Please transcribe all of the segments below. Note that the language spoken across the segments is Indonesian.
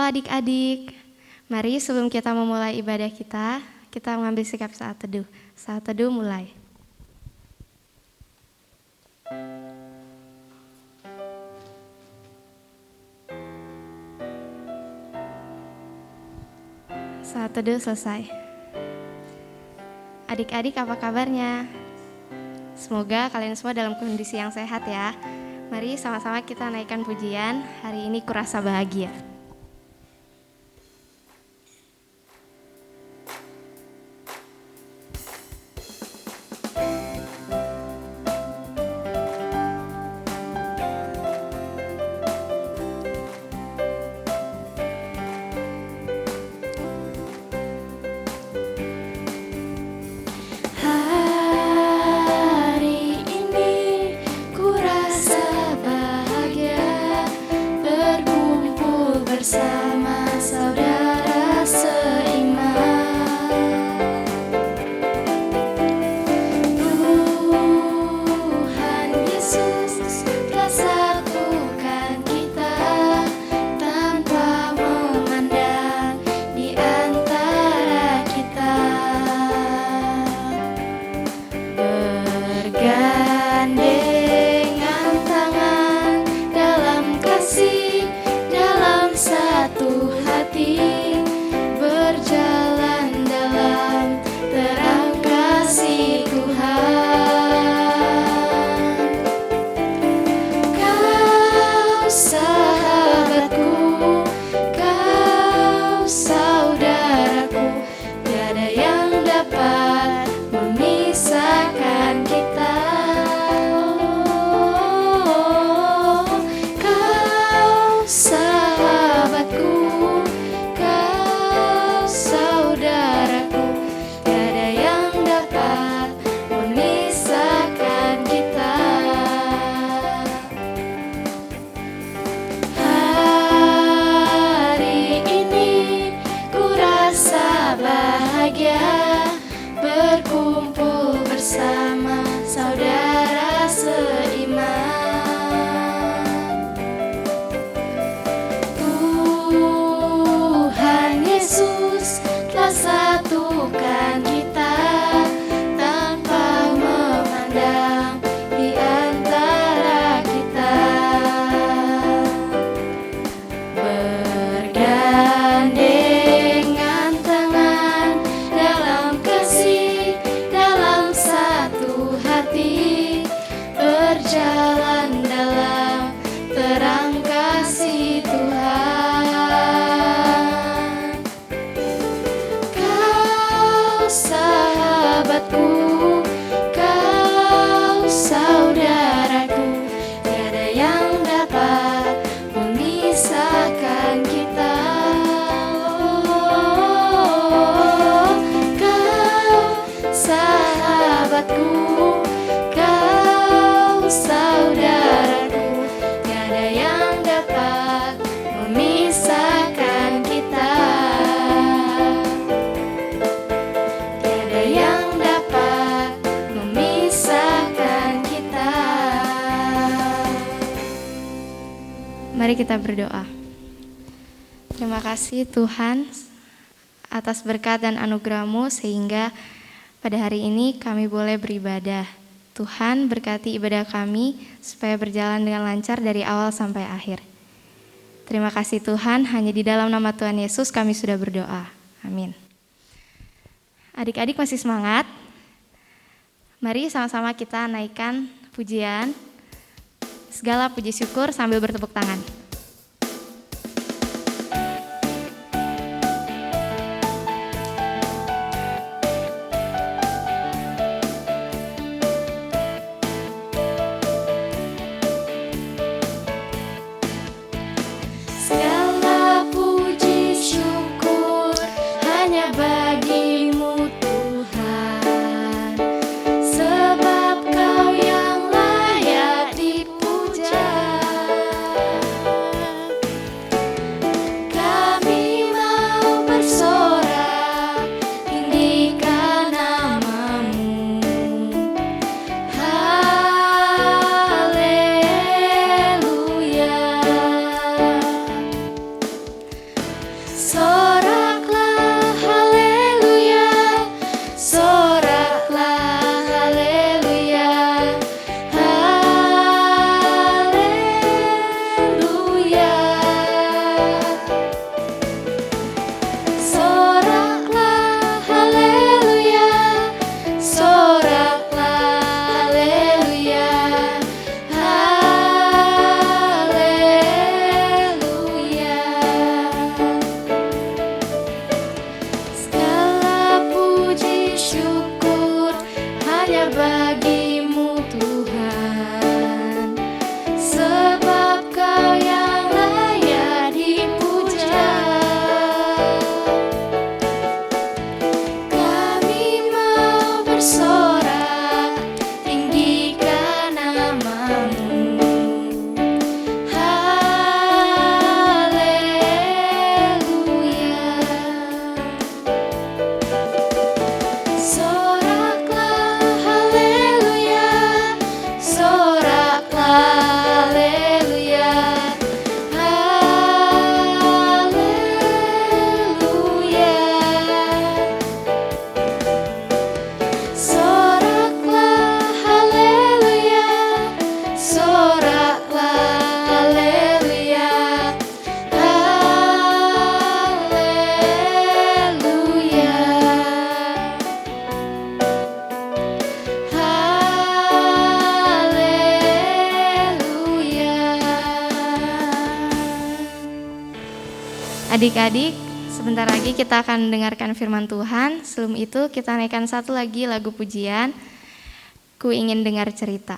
adik-adik, mari sebelum kita memulai ibadah kita mengambil sikap saat teduh. Saat teduh mulai. Saat teduh selesai. Adik-adik, apa kabarnya? Semoga kalian semua dalam kondisi yang sehat ya. Mari sama-sama kita naikkan pujian. Hari ini kurasa bahagia. Mari kita berdoa. Terima kasih Tuhan atas berkat dan anugerah-Mu sehingga pada hari ini kami boleh beribadah. Tuhan berkati ibadah kami supaya berjalan dengan lancar dari awal sampai akhir. Terima kasih Tuhan, hanya di dalam nama Tuhan Yesus kami sudah berdoa. Amin. Adik-adik masih semangat? Mari sama-sama kita naikkan pujian. Segala puji syukur sambil bertepuk tangan. Sebab Kau yang layak dipuja. Adik-adik, sebentar lagi kita akan mendengarkan firman Tuhan. Sebelum itu kita naikkan satu lagi lagu pujian, Ku Ingin Dengar Cerita.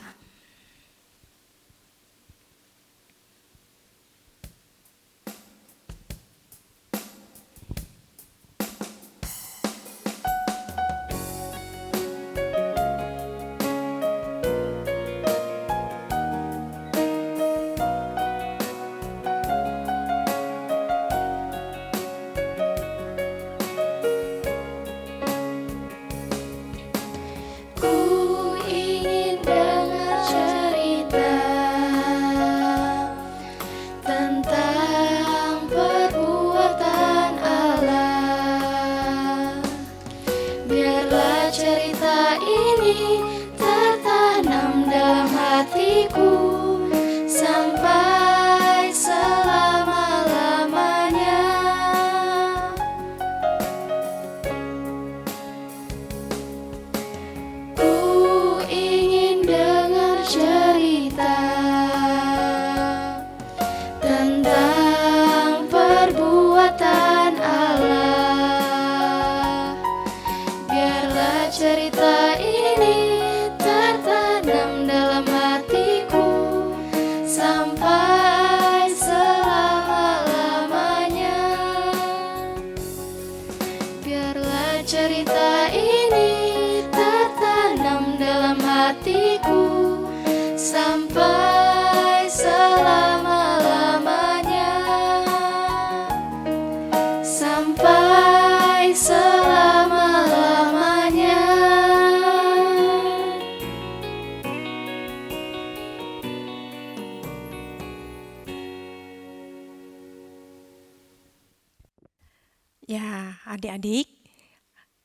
Ya, adik-adik,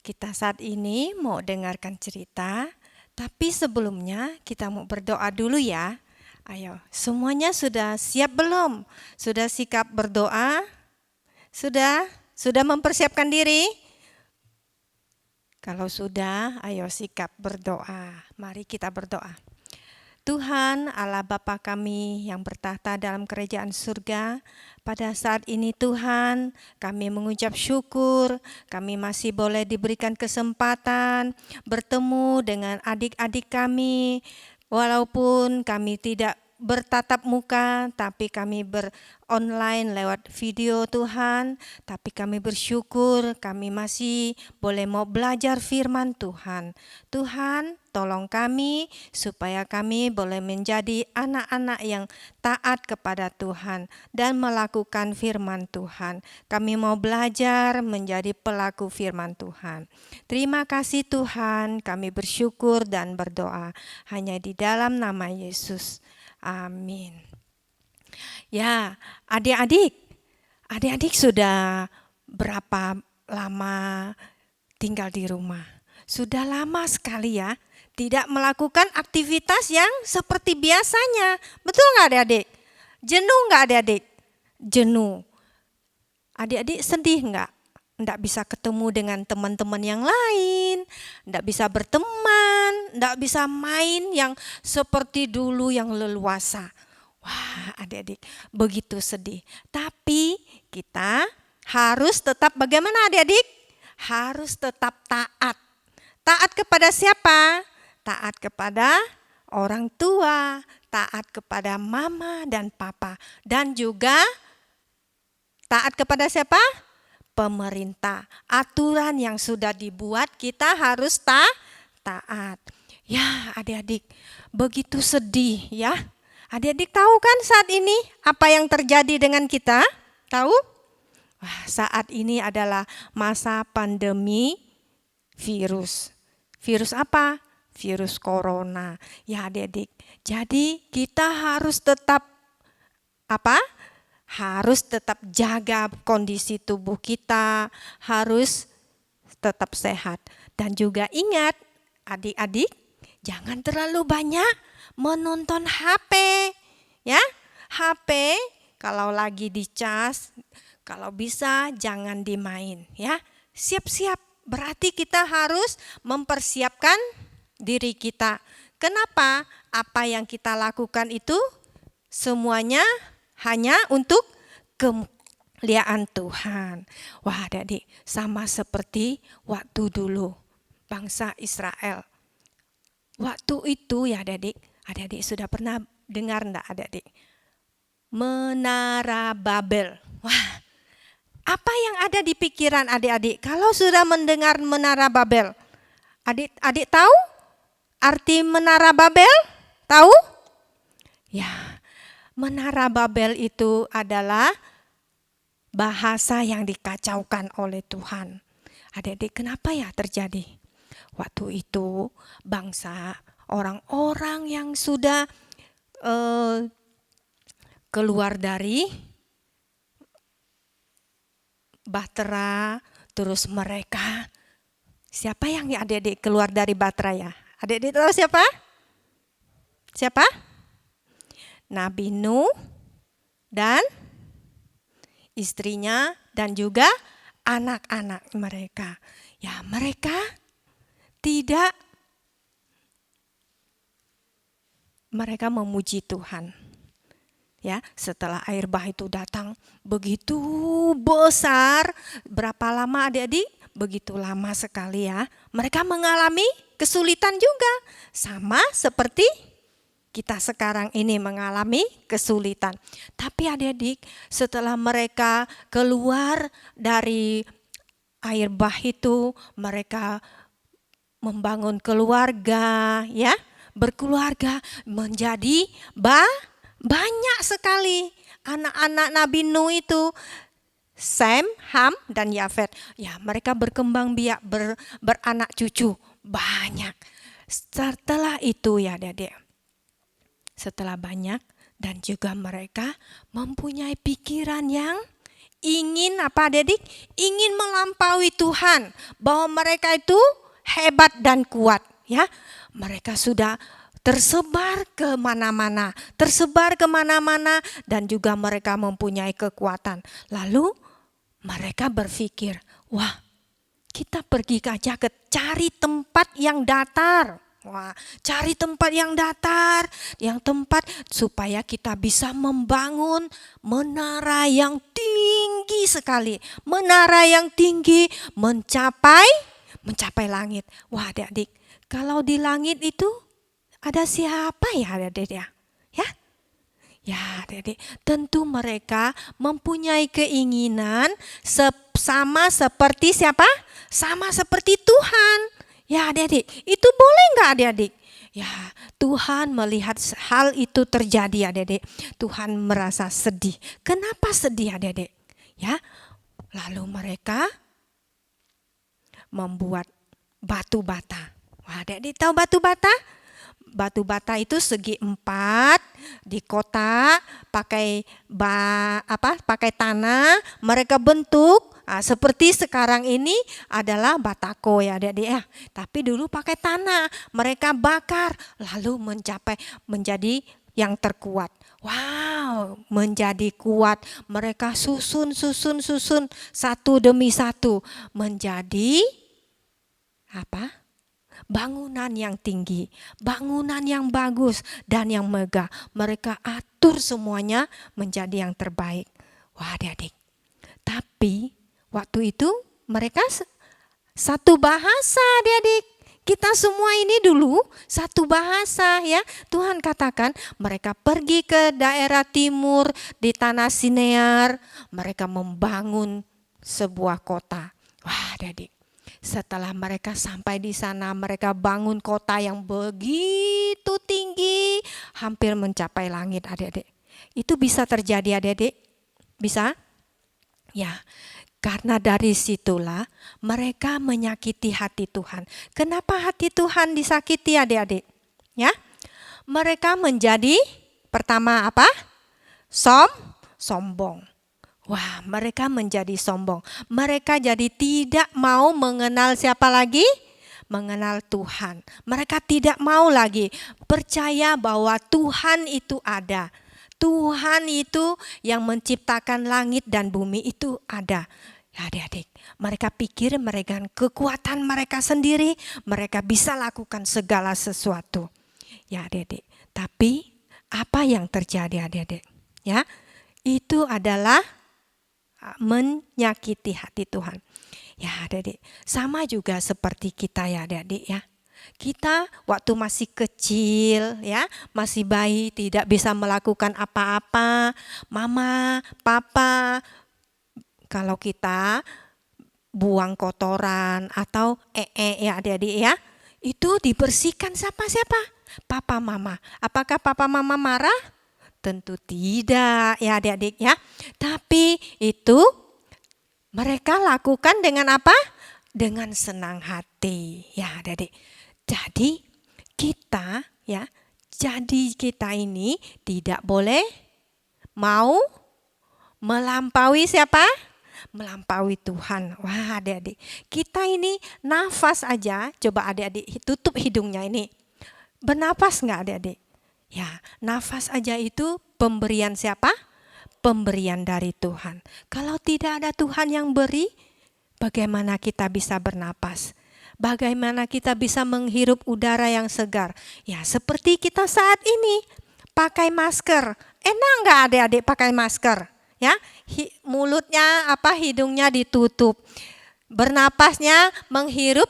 kita saat ini mau dengarkan cerita, tapi sebelumnya kita mau berdoa dulu ya. Ayo, semuanya sudah siap belum? Sudah sikap berdoa? Sudah? Sudah mempersiapkan diri? Kalau sudah, ayo sikap berdoa. Mari kita berdoa. Tuhan Allah Bapa kami yang bertahta dalam kerajaan surga, pada saat ini Tuhan kami mengucap syukur, kami masih boleh diberikan kesempatan bertemu dengan adik-adik kami, walaupun kami tidak bertatap muka, tapi kami online lewat video Tuhan, tapi kami bersyukur kami masih boleh mau belajar firman Tuhan. Tuhan, tolong kami supaya kami boleh menjadi anak-anak yang taat kepada Tuhan dan melakukan firman Tuhan. Kami mau belajar menjadi pelaku firman Tuhan. Terima kasih Tuhan, kami bersyukur dan berdoa hanya di dalam nama Yesus. Amin. Ya, adik-adik sudah berapa lama tinggal di rumah? Sudah lama sekali ya, tidak melakukan aktivitas yang seperti biasanya. Betul nggak adik-adik? Jenuh nggak adik-adik? Jenuh. Adik-adik sedih nggak? Nggak bisa ketemu dengan teman-teman yang lain, nggak bisa berteman, nggak bisa main yang seperti dulu yang leluasa. Wah, adik-adik, begitu sedih. Tapi kita harus tetap bagaimana adik-adik? Harus tetap taat. Taat kepada siapa? Taat kepada orang tua, taat kepada mama dan papa. Dan juga taat kepada siapa? Pemerintah. Aturan yang sudah dibuat kita harus taat. Ya adik-adik, begitu sedih ya. Adik-adik tahu kan saat ini apa yang terjadi dengan kita? Tahu? Wah, saat ini adalah masa pandemi virus. Virus apa? Virus corona. Ya adik-adik, jadi kita harus tetap apa? Harus tetap jaga kondisi tubuh kita, harus tetap sehat. Dan juga ingat, adik-adik, jangan terlalu banyak menonton HP. Ya, HP kalau lagi dicas, kalau bisa jangan dimain. Ya, siap-siap. Berarti kita harus mempersiapkan diri kita. Kenapa? Apa yang kita lakukan itu semuanya hanya untuk kemuliaan Tuhan. Wah, adik-adik, sama seperti waktu dulu bangsa Israel. Waktu itu ya adik-adik sudah pernah dengar enggak adik-adik? Menara Babel. Wah, apa yang ada di pikiran adik-adik kalau sudah mendengar Menara Babel? Adik-adik tahu arti Menara Babel? Tahu? Ya, Menara Babel itu adalah bahasa yang dikacaukan oleh Tuhan. Adik-adik, kenapa ya terjadi? Waktu itu bangsa orang-orang yang sudah keluar dari Bahtera, terus mereka, siapa yang adik-adik keluar dari Bahtera ya? Adik-adik tahu siapa? Siapa? Nabi Nuh dan istrinya dan juga anak-anak mereka. Ya, mereka mereka memuji Tuhan. Ya, setelah air bah itu datang begitu besar, berapa lama adik-adik? Begitu lama sekali ya. Mereka mengalami kesulitan juga, sama seperti kita sekarang ini mengalami kesulitan. Tapi adik-adik, setelah mereka keluar dari air bah itu, mereka membangun keluarga, ya, berkeluarga menjadi banyak sekali anak-anak Nabi Nuh itu, Sem, Ham, dan Yafet. Ya, mereka berkembang biak, beranak cucu banyak. Setelah itu ya adik-adik, setelah banyak dan juga mereka mempunyai pikiran yang ingin apa adik-adik? Ingin melampaui Tuhan, bahwa mereka itu hebat dan kuat, ya. Mereka sudah tersebar kemana-mana dan juga mereka mempunyai kekuatan. Lalu mereka berpikir, wah, kita pergi aja cari tempat yang datar. Wah, cari tempat yang datar, yang tempat supaya kita bisa membangun menara yang tinggi sekali. Menara yang tinggi mencapai langit. Wah, adik-adik, kalau di langit itu ada siapa ya adik-adik ya? Ya adik-adik, tentu mereka mempunyai keinginan sama seperti siapa? Sama seperti Tuhan. Ya adik-adik, itu boleh nggak adik-adik? Ya, Tuhan melihat hal itu terjadi adik-adik. Tuhan merasa sedih. Kenapa sedih adik-adik? Ya, lalu mereka membuat batu bata. Wah, adik-adik tahu batu bata? Batu bata itu segi 4 di kota, pakai tanah, mereka bentuk seperti sekarang ini adalah batako ya adik-adik ya. Tapi dulu pakai tanah, mereka bakar lalu menjadi yang terkuat. Wow, menjadi kuat. Mereka susun satu demi satu menjadi apa? Bangunan yang tinggi, bangunan yang bagus dan yang megah. Mereka atur semuanya menjadi yang terbaik. Wah adik-adik. Tapi waktu itu mereka satu bahasa adik-adik. Kita semua ini dulu satu bahasa ya. Tuhan katakan mereka pergi ke daerah timur di tanah Sinear. Mereka membangun sebuah kota. Wah adik-adik. Setelah mereka sampai di sana, mereka bangun kota yang begitu tinggi, hampir mencapai langit adik-adik. Itu bisa terjadi adik-adik? Bisa? Ya, karena dari situlah mereka menyakiti hati Tuhan. Kenapa hati Tuhan disakiti adik-adik? Ya, mereka menjadi pertama apa? Sombong. Wah, mereka menjadi sombong. Mereka jadi tidak mau mengenal siapa lagi? Mengenal Tuhan. Mereka tidak mau lagi percaya bahwa Tuhan itu ada. Tuhan itu yang menciptakan langit dan bumi itu ada. Ya adik-adik, mereka pikir mereka kekuatan mereka sendiri, mereka bisa lakukan segala sesuatu. Ya adik-adik, tapi apa yang terjadi adik-adik? Ya, itu adalah menyakiti hati Tuhan. Ya adik-adik, sama juga seperti kita ya adik-adik ya. Kita waktu masih kecil ya, masih bayi, tidak bisa melakukan apa-apa. Mama, papa, kalau kita buang kotoran atau ya adik-adik ya, itu dibersihkan siapa? Papa mama. Apakah papa mama marah? Tentu tidak ya adik-adik ya. Tapi itu mereka lakukan dengan apa? Dengan senang hati ya adik-adik. Jadi kita ini tidak boleh mau melampaui siapa? Melampaui Tuhan. Wah adik-adik, kita ini nafas aja, coba adik-adik tutup hidungnya ini. Bernapas enggak adik-adik? Ya, nafas aja itu pemberian siapa? Pemberian dari Tuhan. Kalau tidak ada Tuhan yang beri, bagaimana kita bisa bernapas? Bagaimana kita bisa menghirup udara yang segar? Ya, seperti kita saat ini pakai masker. Enak enggak adik-adik pakai masker? Ya, mulutnya hidungnya ditutup. Bernapasnya menghirup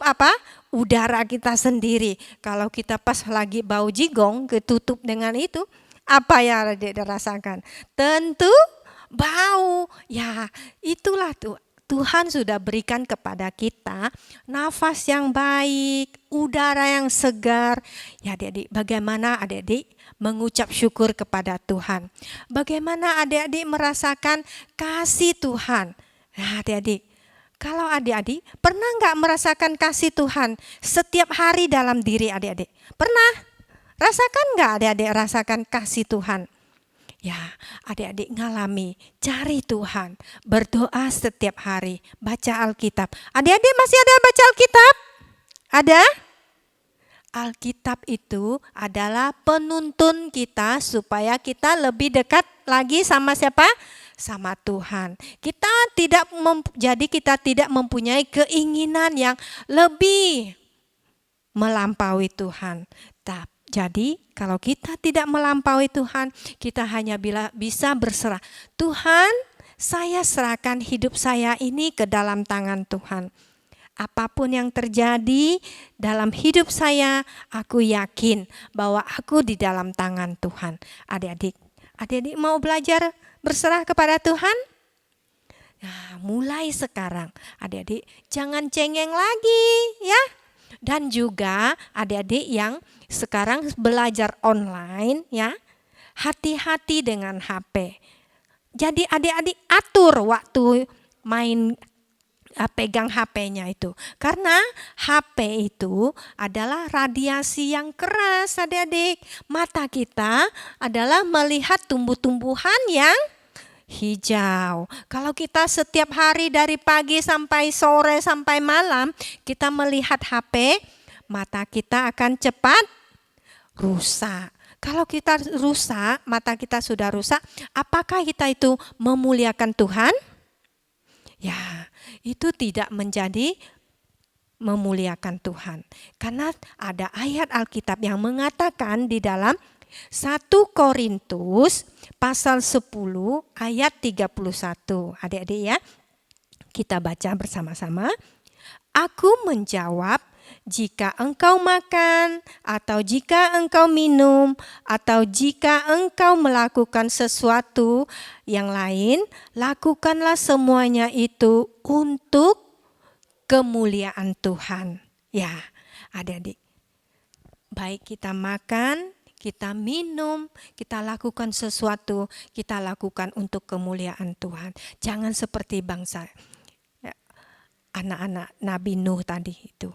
udara kita sendiri. Kalau kita pas lagi bau jigong ketutup dengan itu, apa yang adik rasakan? Tentu bau. Ya, itulah Tuhan sudah berikan kepada kita nafas yang baik, udara yang segar. Ya adik-adik, bagaimana adik-adik mengucap syukur kepada Tuhan? Bagaimana adik-adik merasakan kasih Tuhan? Nah adik-adik, kalau adik-adik pernah enggak merasakan kasih Tuhan setiap hari dalam diri adik-adik? Pernah? Rasakan enggak adik-adik rasakan kasih Tuhan? Ya, adik-adik ngalami, cari Tuhan, berdoa setiap hari, baca Alkitab. Adik-adik masih ada baca Alkitab? Ada? Alkitab itu adalah penuntun kita supaya kita lebih dekat lagi sama siapa? Sama Tuhan. Jadi kita tidak mempunyai keinginan yang lebih melampaui Tuhan. Jadi kalau kita tidak melampaui Tuhan, kita hanya bisa berserah. Tuhan, saya serahkan hidup saya ini ke dalam tangan Tuhan. Apapun yang terjadi dalam hidup saya, aku yakin bahwa aku di dalam tangan Tuhan. Adik-adik mau belajar berserah kepada Tuhan? Nah, mulai sekarang adik-adik jangan cengeng lagi ya. Dan juga adik-adik yang sekarang belajar online ya, hati-hati dengan HP. Jadi adik-adik atur waktu main pegang HP-nya itu. Karena HP itu adalah radiasi yang keras adik-adik. Mata kita adalah melihat tumbuh-tumbuhan yang hijau. Kalau kita setiap hari dari pagi sampai sore sampai malam kita melihat HP, mata kita akan cepat rusak. Kalau kita rusak, mata kita sudah rusak, apakah kita itu memuliakan Tuhan? Ya, itu tidak menjadi memuliakan Tuhan. Karena ada ayat Alkitab yang mengatakan di dalam 1 Korintus pasal 10 ayat 31. Adik-adik ya, kita baca bersama-sama. Aku menjawab, jika engkau makan atau jika engkau minum atau jika engkau melakukan sesuatu yang lain, lakukanlah semuanya itu untuk kemuliaan Tuhan. Ya, adik-adik, baik kita makan, kita minum, kita lakukan sesuatu, kita lakukan untuk kemuliaan Tuhan. Jangan seperti bangsa anak-anak Nabi Nuh tadi itu.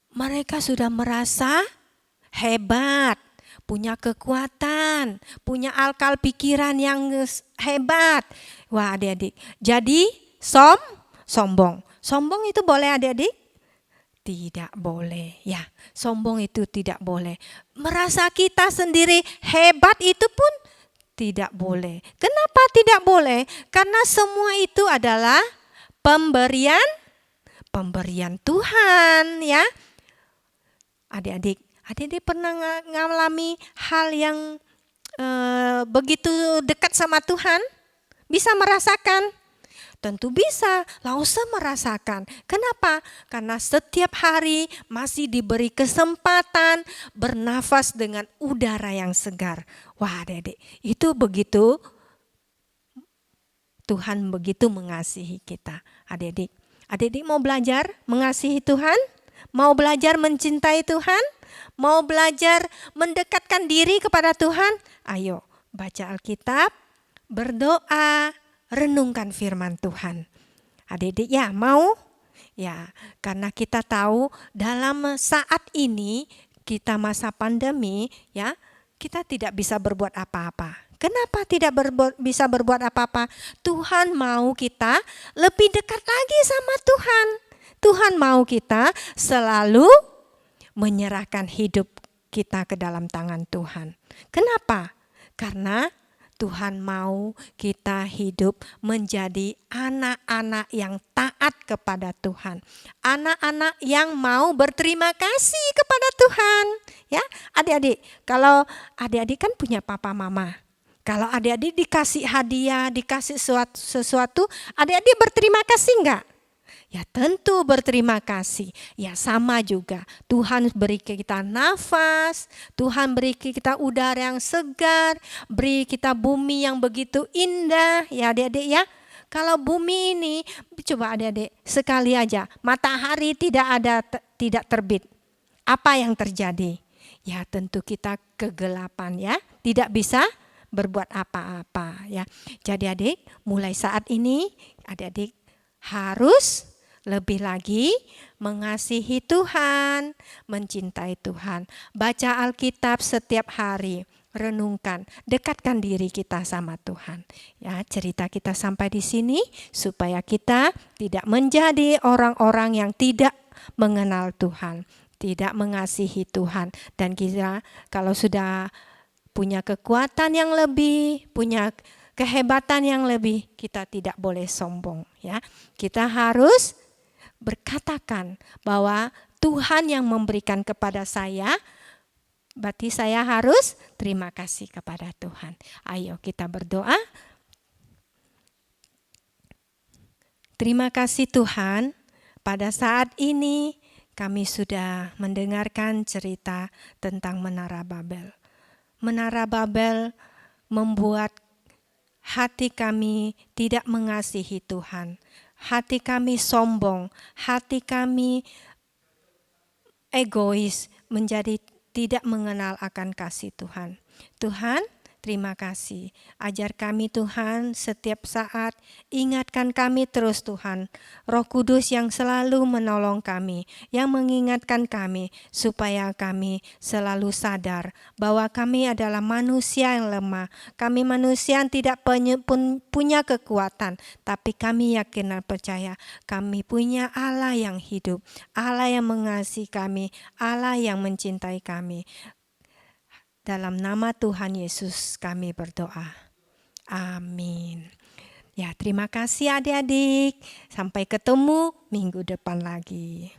Mereka sudah merasa hebat, punya kekuatan, punya akal pikiran yang hebat. Wah adik-adik, jadi sombong. Sombong itu boleh adik-adik? Tidak boleh ya, sombong itu tidak boleh. Merasa kita sendiri hebat itu pun tidak boleh. Kenapa tidak boleh? Karena semua itu adalah pemberian Tuhan ya. Adik-adik pernah mengalami hal yang begitu dekat sama Tuhan? Bisa merasakan? Tentu bisa, Lause merasakan. Kenapa? Karena setiap hari masih diberi kesempatan bernafas dengan udara yang segar. Wah adik-adik, itu begitu, Tuhan begitu mengasihi kita. Adik-adik mau belajar mengasihi Tuhan? Mau belajar mencintai Tuhan? Mau belajar mendekatkan diri kepada Tuhan? Ayo baca Alkitab, berdoa, renungkan firman Tuhan. Adik-adik ya mau? Ya, karena kita tahu dalam saat ini kita masa pandemi ya, kita tidak bisa berbuat apa-apa. Kenapa tidak bisa berbuat apa-apa? Tuhan mau kita lebih dekat lagi sama Tuhan. Tuhan mau kita selalu menyerahkan hidup kita ke dalam tangan Tuhan. Kenapa? Karena Tuhan mau kita hidup menjadi anak-anak yang taat kepada Tuhan. Anak-anak yang mau berterima kasih kepada Tuhan. Ya, adik-adik, kalau adik-adik kan punya papa mama. Kalau adik-adik dikasih hadiah, dikasih sesuatu, adik-adik berterima kasih enggak? Ya tentu berterima kasih. Ya sama juga. Tuhan beri kita nafas, Tuhan beri kita udara yang segar, beri kita bumi yang begitu indah. Ya adik-adik ya. Kalau bumi ini, coba adik-adik sekali aja matahari tidak terbit. Apa yang terjadi? Ya tentu kita kegelapan ya. Tidak bisa berbuat apa-apa ya. Jadi adik, mulai saat ini adik-adik harus lebih lagi mengasihi Tuhan, mencintai Tuhan. Baca Alkitab setiap hari, renungkan, dekatkan diri kita sama Tuhan. Ya, cerita kita sampai di sini supaya kita tidak menjadi orang-orang yang tidak mengenal Tuhan, tidak mengasihi Tuhan, dan kita kalau sudah punya kekuatan yang lebih, punya kehebatan yang lebih, kita tidak boleh sombong ya. Kita harus berkatakan bahwa Tuhan yang memberikan kepada saya, berarti saya harus terima kasih kepada Tuhan. Ayo kita berdoa. Terima kasih Tuhan, pada saat ini kami sudah mendengarkan cerita tentang Menara Babel. Menara Babel membuat hati kami tidak mengasihi Tuhan. Hati kami sombong, hati kami egois, menjadi tidak mengenal akan kasih Tuhan. Tuhan, terima kasih. Ajar kami Tuhan setiap saat, ingatkan kami terus Tuhan. Roh Kudus yang selalu menolong kami, yang mengingatkan kami supaya kami selalu sadar bahwa kami adalah manusia yang lemah. Kami manusia yang tidak punya kekuatan, tapi kami yakin dan percaya kami punya Allah yang hidup, Allah yang mengasihi kami, Allah yang mencintai kami. Dalam nama Tuhan Yesus kami berdoa. Amin. Ya, terima kasih adik-adik. Sampai ketemu minggu depan lagi.